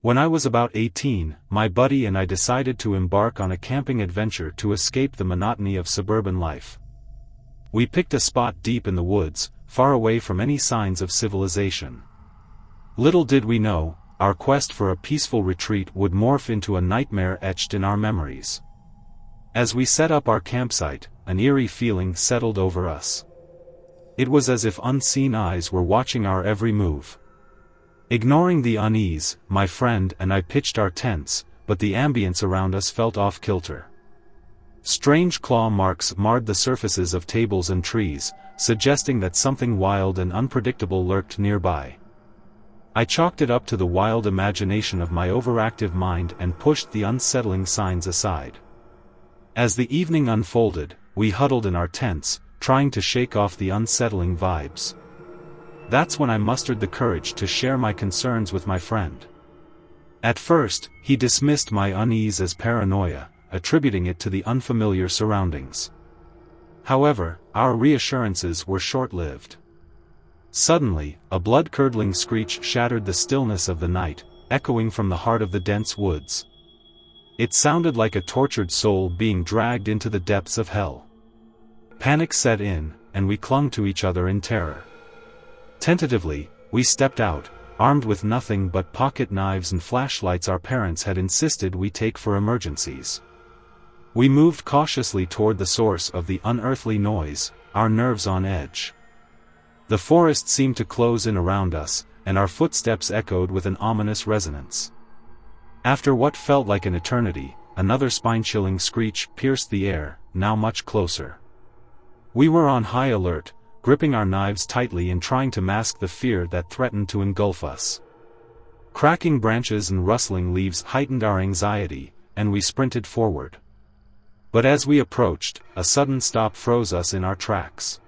When I was about 18, my buddy and I decided to embark on a camping adventure to escape the monotony of suburban life. We picked a spot deep in the woods, far away from any signs of civilization. Little did we know, our quest for a peaceful retreat would morph into a nightmare etched in our memories. As we set up our campsite, an eerie feeling settled over us. It was as if unseen eyes were watching our every move. Ignoring the unease, my friend and I pitched our tents, but the ambience around us felt off-kilter. Strange claw marks marred the surfaces of tables and trees, suggesting that something wild and unpredictable lurked nearby. I chalked it up to the wild imagination of my overactive mind and pushed the unsettling signs aside. As the evening unfolded, we huddled in our tents, trying to shake off the unsettling vibes. That's when I mustered the courage to share my concerns with my friend. At first, he dismissed my unease as paranoia, attributing it to the unfamiliar surroundings. However, our reassurances were short-lived. Suddenly, a blood-curdling screech shattered the stillness of the night, echoing from the heart of the dense woods. It sounded like a tortured soul being dragged into the depths of hell. Panic set in, and we clung to each other in terror. Tentatively, we stepped out, armed with nothing but pocket knives and flashlights our parents had insisted we take for emergencies. We moved cautiously toward the source of the unearthly noise, our nerves on edge. The forest seemed to close in around us, and our footsteps echoed with an ominous resonance. After what felt like an eternity, another spine-chilling screech pierced the air, now much closer. We were on high alert, gripping our knives tightly and trying to mask the fear that threatened to engulf us. Cracking branches and rustling leaves heightened our anxiety, and we sprinted forward. But as we approached, a sudden stop froze us in our tracks.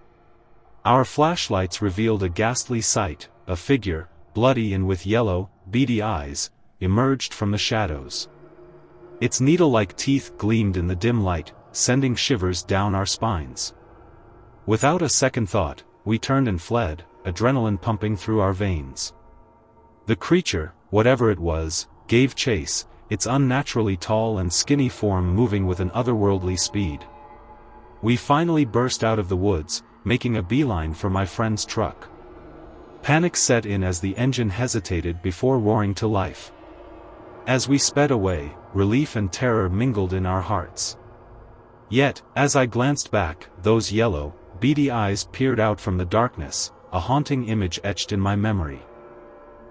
Our flashlights revealed a ghastly sight. A figure, bloody and with yellow, beady eyes, emerged from the shadows. Its needle-like teeth gleamed in the dim light, sending shivers down our spines. Without a second thought, we turned and fled, adrenaline pumping through our veins. The creature, whatever it was, gave chase, its unnaturally tall and skinny form moving with an otherworldly speed. We finally burst out of the woods, making a beeline for my friend's truck. Panic set in as the engine hesitated before roaring to life. As we sped away, relief and terror mingled in our hearts. Yet, as I glanced back, those yellow, beady eyes peered out from the darkness, a haunting image etched in my memory.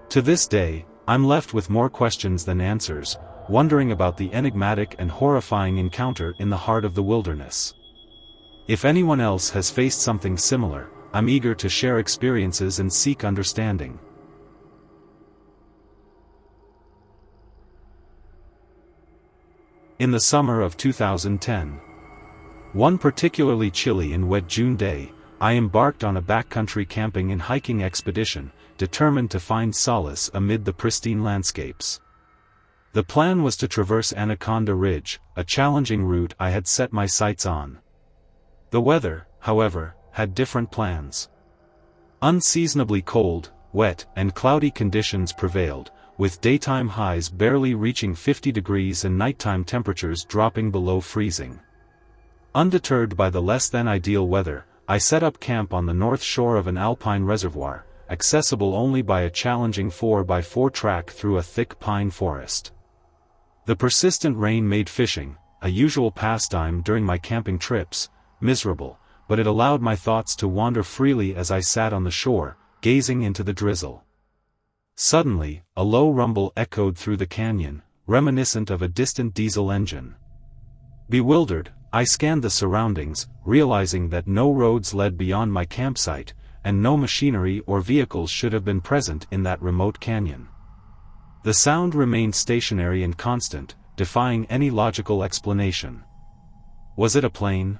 To this day, I'm left with more questions than answers, wondering about the enigmatic and horrifying encounter in the heart of the wilderness. If anyone else has faced something similar, I'm eager to share experiences and seek understanding. In the summer of 2010. One particularly chilly and wet June day, I embarked on a backcountry camping and hiking expedition, determined to find solace amid the pristine landscapes. The plan was to traverse Anaconda Ridge, a challenging route I had set my sights on. The weather, however, had different plans. Unseasonably cold, wet, and cloudy conditions prevailed, with daytime highs barely reaching 50 degrees and nighttime temperatures dropping below freezing. Undeterred by the less-than-ideal weather, I set up camp on the north shore of an alpine reservoir, accessible only by a challenging 4x4 track through a thick pine forest. The persistent rain made fishing, a usual pastime during my camping trips, miserable, but it allowed my thoughts to wander freely as I sat on the shore, gazing into the drizzle. Suddenly, a low rumble echoed through the canyon, reminiscent of a distant diesel engine. Bewildered, I scanned the surroundings, realizing that no roads led beyond my campsite, and no machinery or vehicles should have been present in that remote canyon. The sound remained stationary and constant, defying any logical explanation. Was it a plane?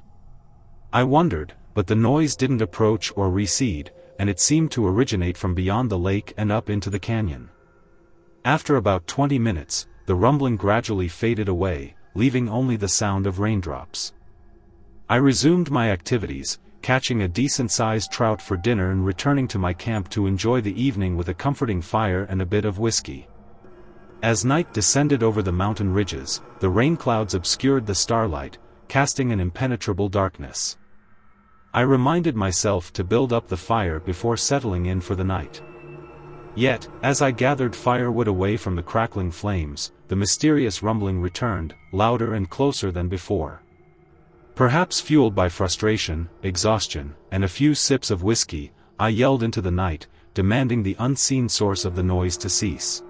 I wondered, but the noise didn't approach or recede, and it seemed to originate from beyond the lake and up into the canyon. After about 20 minutes, the rumbling gradually faded away, leaving only the sound of raindrops. I resumed my activities, catching a decent-sized trout for dinner and returning to my camp to enjoy the evening with a comforting fire and a bit of whiskey. As night descended over the mountain ridges, the rain clouds obscured the starlight, casting an impenetrable darkness. I reminded myself to build up the fire before settling in for the night. Yet, as I gathered firewood away from the crackling flames, the mysterious rumbling returned, louder and closer than before. Perhaps fueled by frustration, exhaustion, and a few sips of whiskey, I yelled into the night, demanding the unseen source of the noise to cease.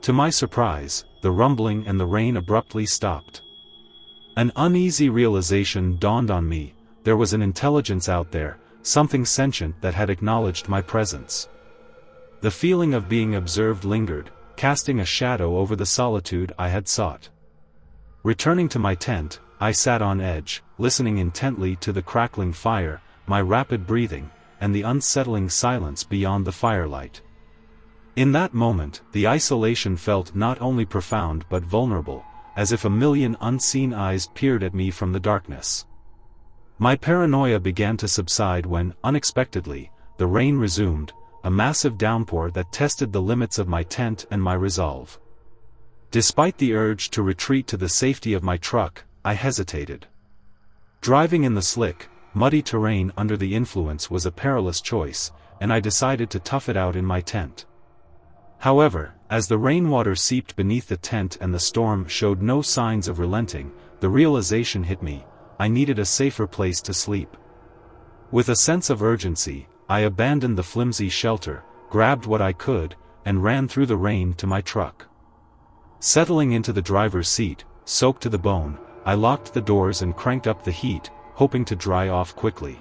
To my surprise, the rumbling and the rain abruptly stopped. An uneasy realization dawned on me: there was an intelligence out there, something sentient that had acknowledged my presence. The feeling of being observed lingered, casting a shadow over the solitude I had sought. Returning to my tent, I sat on edge, listening intently to the crackling fire, my rapid breathing, and the unsettling silence beyond the firelight. In that moment, the isolation felt not only profound but vulnerable, as if a million unseen eyes peered at me from the darkness. My paranoia began to subside when, unexpectedly, the rain resumed, a massive downpour that tested the limits of my tent and my resolve. Despite the urge to retreat to the safety of my truck, I hesitated. Driving in the slick, muddy terrain under the influence was a perilous choice, and I decided to tough it out in my tent. However, as the rainwater seeped beneath the tent and the storm showed no signs of relenting, the realization hit me: I needed a safer place to sleep. With a sense of urgency, I abandoned the flimsy shelter, grabbed what I could, and ran through the rain to my truck. Settling into the driver's seat, soaked to the bone, I locked the doors and cranked up the heat, hoping to dry off quickly.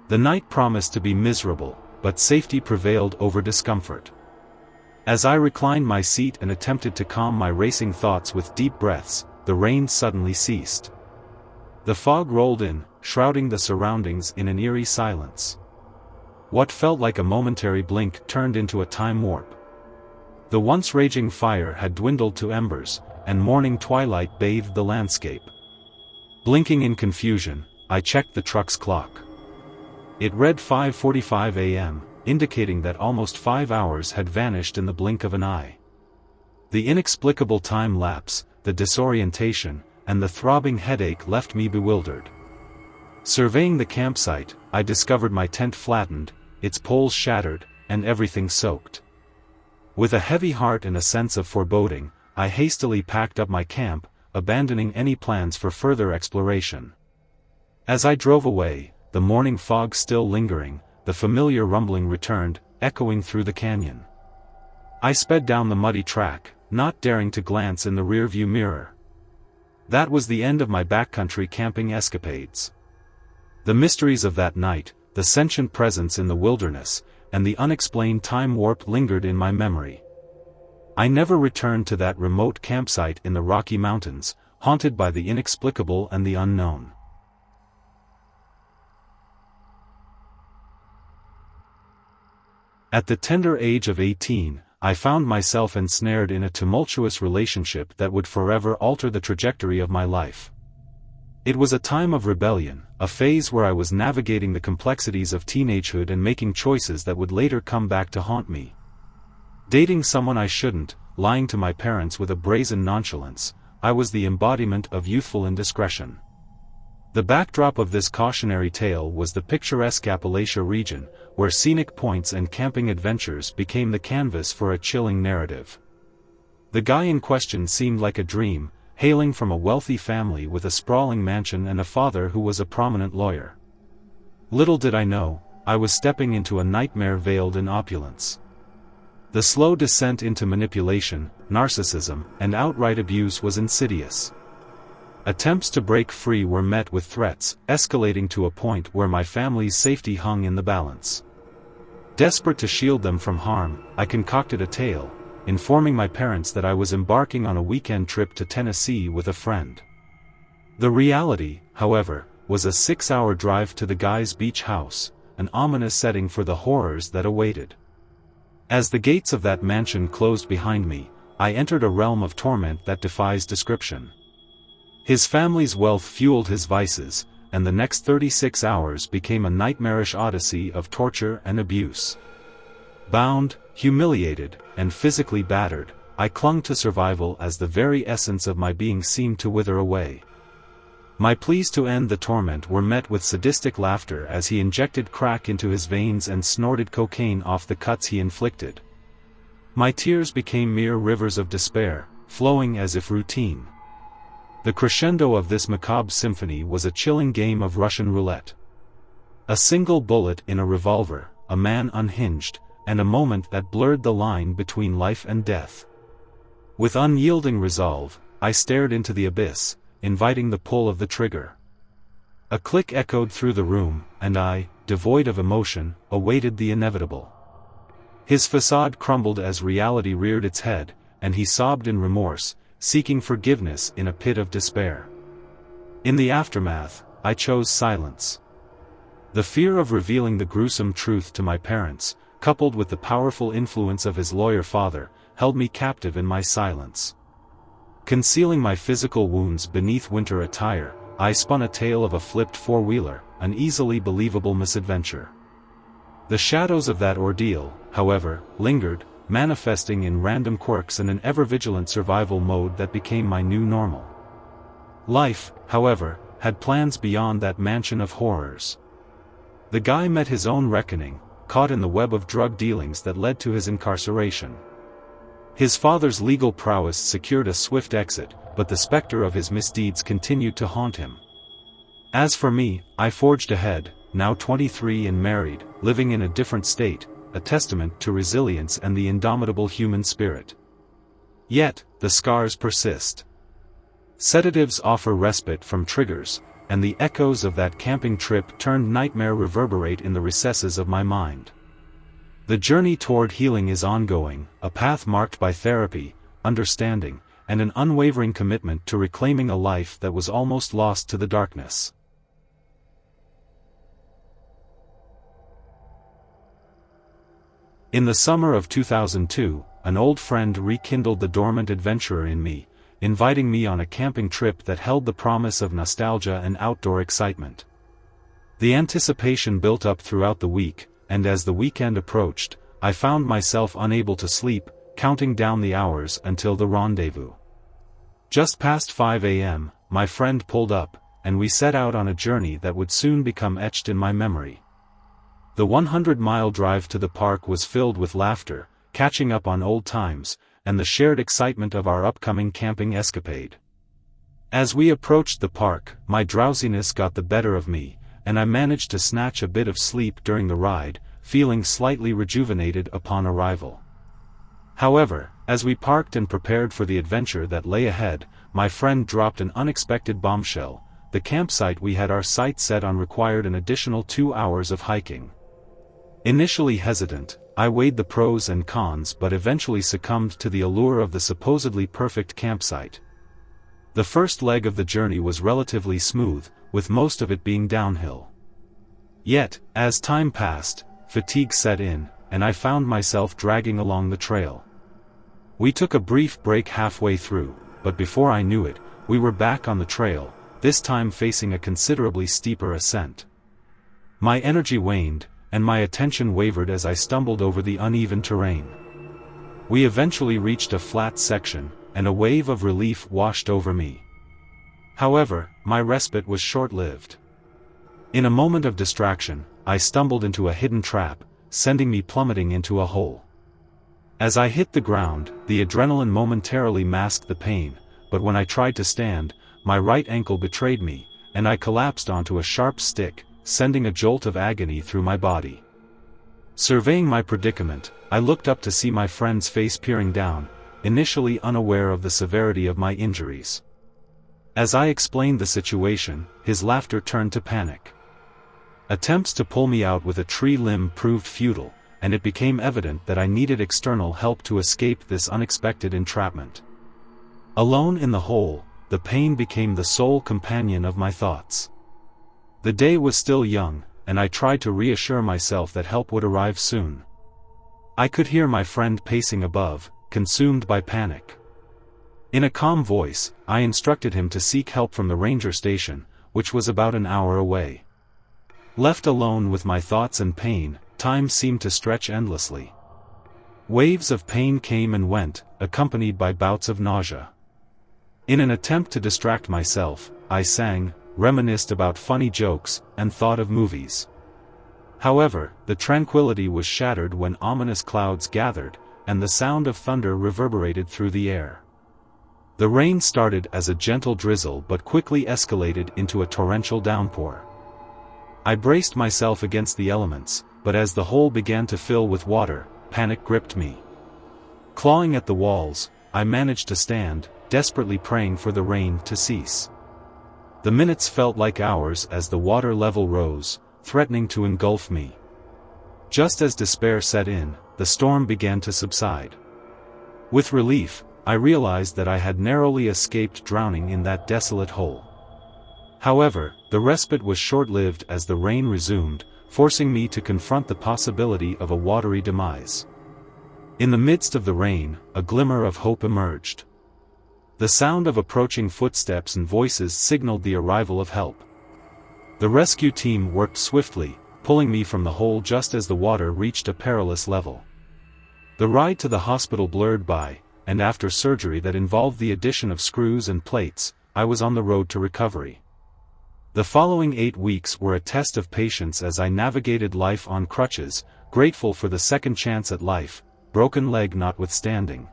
The night promised to be miserable, but safety prevailed over discomfort. As I reclined my seat and attempted to calm my racing thoughts with deep breaths, the rain suddenly ceased. The fog rolled in, shrouding the surroundings in an eerie silence. What felt like a momentary blink turned into a time warp. The once raging fire had dwindled to embers, and morning twilight bathed the landscape. Blinking in confusion, I checked the truck's clock. It read 5:45 a.m., indicating that almost 5 hours had vanished in the blink of an eye. The inexplicable time lapse, the disorientation, and the throbbing headache left me bewildered. Surveying the campsite, I discovered my tent flattened, its poles shattered, and everything soaked. With a heavy heart and a sense of foreboding, I hastily packed up my camp, abandoning any plans for further exploration. As I drove away, the morning fog still lingering, the familiar rumbling returned, echoing through the canyon. I sped down the muddy track, not daring to glance in the rearview mirror. That was the end of my backcountry camping escapades. The mysteries of that night, the sentient presence in the wilderness, and the unexplained time warp lingered in my memory. I never returned to that remote campsite in the Rocky Mountains, haunted by the inexplicable and the unknown. At the tender age of 18, I found myself ensnared in a tumultuous relationship that would forever alter the trajectory of my life. It was a time of rebellion, a phase where I was navigating the complexities of teenagehood and making choices that would later come back to haunt me. Dating someone I shouldn't, lying to my parents with a brazen nonchalance, I was the embodiment of youthful indiscretion. The backdrop of this cautionary tale was the picturesque Appalachia region, where scenic points and camping adventures became the canvas for a chilling narrative. The guy in question seemed like a dream, hailing from a wealthy family with a sprawling mansion and a father who was a prominent lawyer. Little did I know, I was stepping into a nightmare veiled in opulence. The slow descent into manipulation, narcissism, and outright abuse was insidious. Attempts to break free were met with threats, escalating to a point where my family's safety hung in the balance. Desperate to shield them from harm, I concocted a tale, informing my parents that I was embarking on a weekend trip to Tennessee with a friend. The reality, however, was a 6-hour drive to the guy's beach house, an ominous setting for the horrors that awaited. As the gates of that mansion closed behind me, I entered a realm of torment that defies description. His family's wealth fueled his vices, and the next 36 hours became a nightmarish odyssey of torture and abuse. Bound, humiliated, and physically battered, I clung to survival as the very essence of my being seemed to wither away. My pleas to end the torment were met with sadistic laughter as he injected crack into his veins and snorted cocaine off the cuts he inflicted. My tears became mere rivers of despair, flowing as if routine. The crescendo of this macabre symphony was a chilling game of Russian roulette. A single bullet in a revolver, a man unhinged, and a moment that blurred the line between life and death. With unyielding resolve, I stared into the abyss, inviting the pull of the trigger. A click echoed through the room, and I, devoid of emotion, awaited the inevitable. His facade crumbled as reality reared its head, and he sobbed in remorse, seeking forgiveness in a pit of despair. In the aftermath, I chose silence. The fear of revealing the gruesome truth to my parents, coupled with the powerful influence of his lawyer father, held me captive in my silence. Concealing my physical wounds beneath winter attire, I spun a tale of a flipped four-wheeler, an easily believable misadventure. The shadows of that ordeal, however, lingered, manifesting in random quirks and an ever-vigilant survival mode that became my new normal. Life, however, had plans beyond that mansion of horrors. The guy met his own reckoning, caught in the web of drug dealings that led to his incarceration. His father's legal prowess secured a swift exit, but the specter of his misdeeds continued to haunt him. As for me, I forged ahead, now 23 and married, living in a different state, a testament to resilience and the indomitable human spirit. Yet, the scars persist. Sedatives offer respite from triggers, and the echoes of that camping trip turned nightmare reverberate in the recesses of my mind. The journey toward healing is ongoing, a path marked by therapy, understanding, and an unwavering commitment to reclaiming a life that was almost lost to the darkness. In the summer of 2002, an old friend rekindled the dormant adventurer in me, inviting me on a camping trip that held the promise of nostalgia and outdoor excitement. The anticipation built up throughout the week, and as the weekend approached, I found myself unable to sleep, counting down the hours until the rendezvous. Just past 5 a.m., my friend pulled up, and we set out on a journey that would soon become etched in my memory. The 100-mile drive to the park was filled with laughter, catching up on old times, and the shared excitement of our upcoming camping escapade. As we approached the park, my drowsiness got the better of me, and I managed to snatch a bit of sleep during the ride, feeling slightly rejuvenated upon arrival. However, as we parked and prepared for the adventure that lay ahead, my friend dropped an unexpected bombshell. The campsite we had our sights set on required an additional 2 hours of hiking. Initially hesitant, I weighed the pros and cons but eventually succumbed to the allure of the supposedly perfect campsite. The first leg of the journey was relatively smooth, with most of it being downhill. Yet, as time passed, fatigue set in, and I found myself dragging along the trail. We took a brief break halfway through, but before I knew it, we were back on the trail, this time facing a considerably steeper ascent. My energy waned, and my attention wavered as I stumbled over the uneven terrain. We eventually reached a flat section, and a wave of relief washed over me. However, my respite was short-lived. In a moment of distraction, I stumbled into a hidden trap, sending me plummeting into a hole. As I hit the ground, the adrenaline momentarily masked the pain, but when I tried to stand, my right ankle betrayed me, and I collapsed onto a sharp stick, sending a jolt of agony through my body. Surveying my predicament, I looked up to see my friend's face peering down, initially unaware of the severity of my injuries. As I explained the situation, his laughter turned to panic. Attempts to pull me out with a tree limb proved futile, and it became evident that I needed external help to escape this unexpected entrapment. Alone in the hole, the pain became the sole companion of my thoughts. The day was still young, and I tried to reassure myself that help would arrive soon. I could hear my friend pacing above, consumed by panic. In a calm voice, I instructed him to seek help from the ranger station, which was about an hour away. Left alone with my thoughts and pain, time seemed to stretch endlessly. Waves of pain came and went, accompanied by bouts of nausea. In an attempt to distract myself, I sang, reminisced about funny jokes, and thought of movies. However, the tranquility was shattered when ominous clouds gathered, and the sound of thunder reverberated through the air. The rain started as a gentle drizzle but quickly escalated into a torrential downpour. I braced myself against the elements, but as the hole began to fill with water, panic gripped me. Clawing at the walls, I managed to stand, desperately praying for the rain to cease. The minutes felt like hours as the water level rose, threatening to engulf me. Just as despair set in, the storm began to subside. With relief, I realized that I had narrowly escaped drowning in that desolate hole. However, the respite was short-lived as the rain resumed, forcing me to confront the possibility of a watery demise. In the midst of the rain, a glimmer of hope emerged. The sound of approaching footsteps and voices signaled the arrival of help. The rescue team worked swiftly, pulling me from the hole just as the water reached a perilous level. The ride to the hospital blurred by, and after surgery that involved the addition of screws and plates, I was on the road to recovery. The following 8 weeks were a test of patience as I navigated life on crutches, grateful for the second chance at life, broken leg notwithstanding.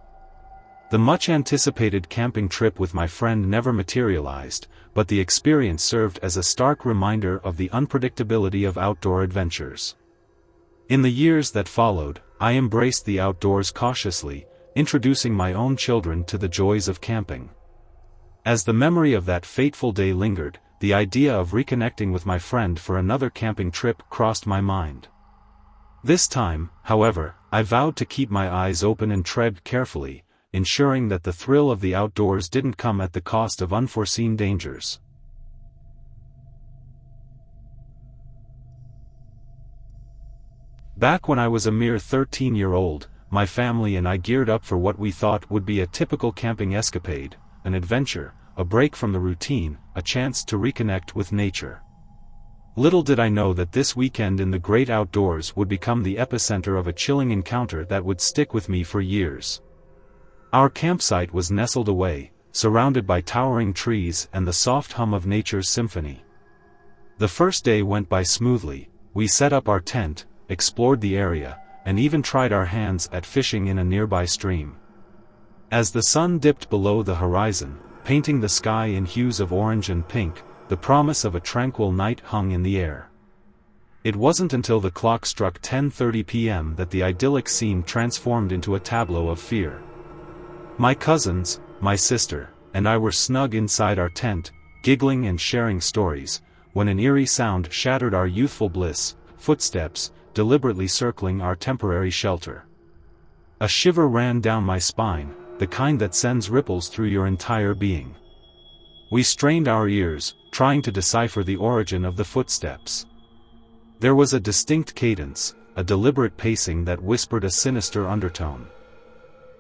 The much-anticipated camping trip with my friend never materialized, but the experience served as a stark reminder of the unpredictability of outdoor adventures. In the years that followed, I embraced the outdoors cautiously, introducing my own children to the joys of camping. As the memory of that fateful day lingered, the idea of reconnecting with my friend for another camping trip crossed my mind. This time, however, I vowed to keep my eyes open and tread carefully, ensuring that the thrill of the outdoors didn't come at the cost of unforeseen dangers. Back when I was a mere 13-year-old, my family and I geared up for what we thought would be a typical camping escapade, an adventure, a break from the routine, a chance to reconnect with nature. Little did I know that this weekend in the great outdoors would become the epicenter of a chilling encounter that would stick with me for years. Our campsite was nestled away, surrounded by towering trees and the soft hum of nature's symphony. The first day went by smoothly. We set up our tent, explored the area, and even tried our hands at fishing in a nearby stream. As the sun dipped below the horizon, painting the sky in hues of orange and pink, the promise of a tranquil night hung in the air. It wasn't until the clock struck 10:30 p.m. that the idyllic scene transformed into a tableau of fear. My cousins, my sister, and I were snug inside our tent, giggling and sharing stories, when an eerie sound shattered our youthful bliss: footsteps, deliberately circling our temporary shelter. A shiver ran down my spine, the kind that sends ripples through your entire being. We strained our ears, trying to decipher the origin of the footsteps. There was a distinct cadence, a deliberate pacing that whispered a sinister undertone.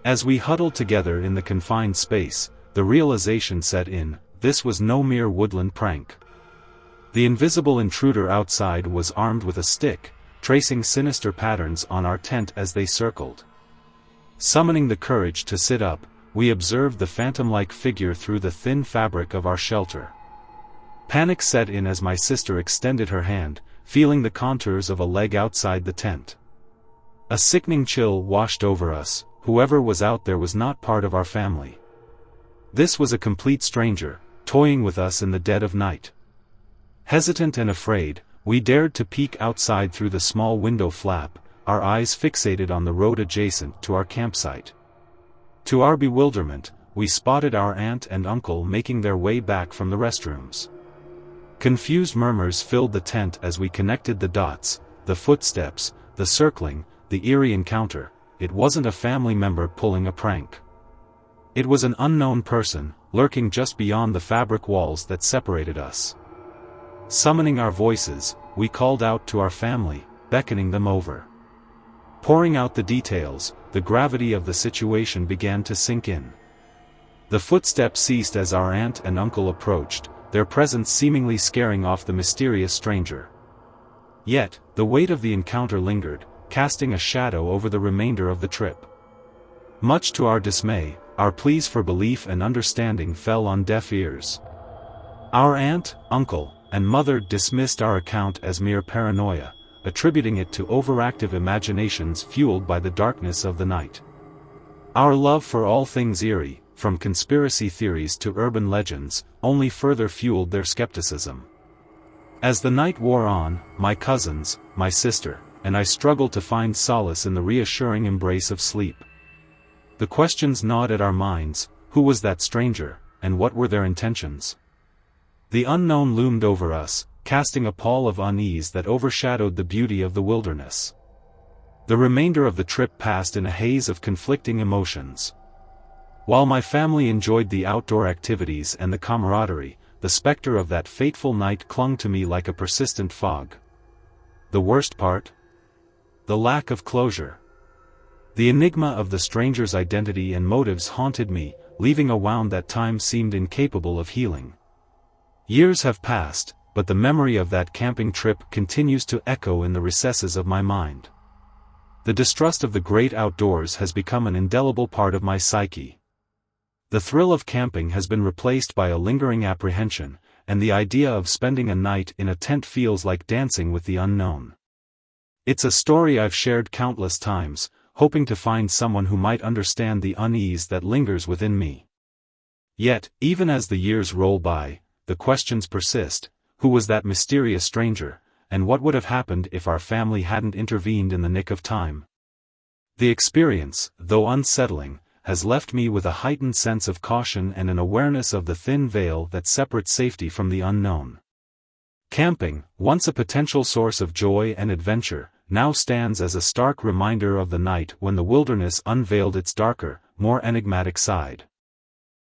As we huddled together in the confined space, the realization set in: this was no mere woodland prank. The invisible intruder outside was armed with a stick, tracing sinister patterns on our tent as they circled. Summoning the courage to sit up, we observed the phantom-like figure through the thin fabric of our shelter. Panic set in as my sister extended her hand, feeling the contours of a leg outside the tent. A sickening chill washed over us. Whoever was out there was not part of our family. This was a complete stranger, toying with us in the dead of night. Hesitant and afraid, we dared to peek outside through the small window flap, our eyes fixated on the road adjacent to our campsite. To our bewilderment, we spotted our aunt and uncle making their way back from the restrooms. Confused murmurs filled the tent as we connected the dots: the footsteps, the circling, the eerie encounter. It wasn't a family member pulling a prank. It was an unknown person, lurking just beyond the fabric walls that separated us. Summoning our voices, we called out to our family, beckoning them over. Pouring out the details, the gravity of the situation began to sink in. The footsteps ceased as our aunt and uncle approached, their presence seemingly scaring off the mysterious stranger. Yet, the weight of the encounter lingered, casting a shadow over the remainder of the trip. Much to our dismay, our pleas for belief and understanding fell on deaf ears. Our aunt, uncle, and mother dismissed our account as mere paranoia, attributing it to overactive imaginations fueled by the darkness of the night. Our love for all things eerie, from conspiracy theories to urban legends, only further fueled their skepticism. As the night wore on, my cousins, my sister, and I struggled to find solace in the reassuring embrace of sleep. The questions gnawed at our minds: who was that stranger, and what were their intentions? The unknown loomed over us, casting a pall of unease that overshadowed the beauty of the wilderness. The remainder of the trip passed in a haze of conflicting emotions. While my family enjoyed the outdoor activities and the camaraderie, the specter of that fateful night clung to me like a persistent fog. The worst part? The lack of closure. The enigma of the stranger's identity and motives haunted me, leaving a wound that time seemed incapable of healing. Years have passed, but the memory of that camping trip continues to echo in the recesses of my mind. The distrust of the great outdoors has become an indelible part of my psyche. The thrill of camping has been replaced by a lingering apprehension, and the idea of spending a night in a tent feels like dancing with the unknown. It's a story I've shared countless times, hoping to find someone who might understand the unease that lingers within me. Yet, even as the years roll by, the questions persist: who was that mysterious stranger, and what would have happened if our family hadn't intervened in the nick of time? The experience, though unsettling, has left me with a heightened sense of caution and an awareness of the thin veil that separates safety from the unknown. Camping, once a potential source of joy and adventure, now stands as a stark reminder of the night when the wilderness unveiled its darker, more enigmatic side.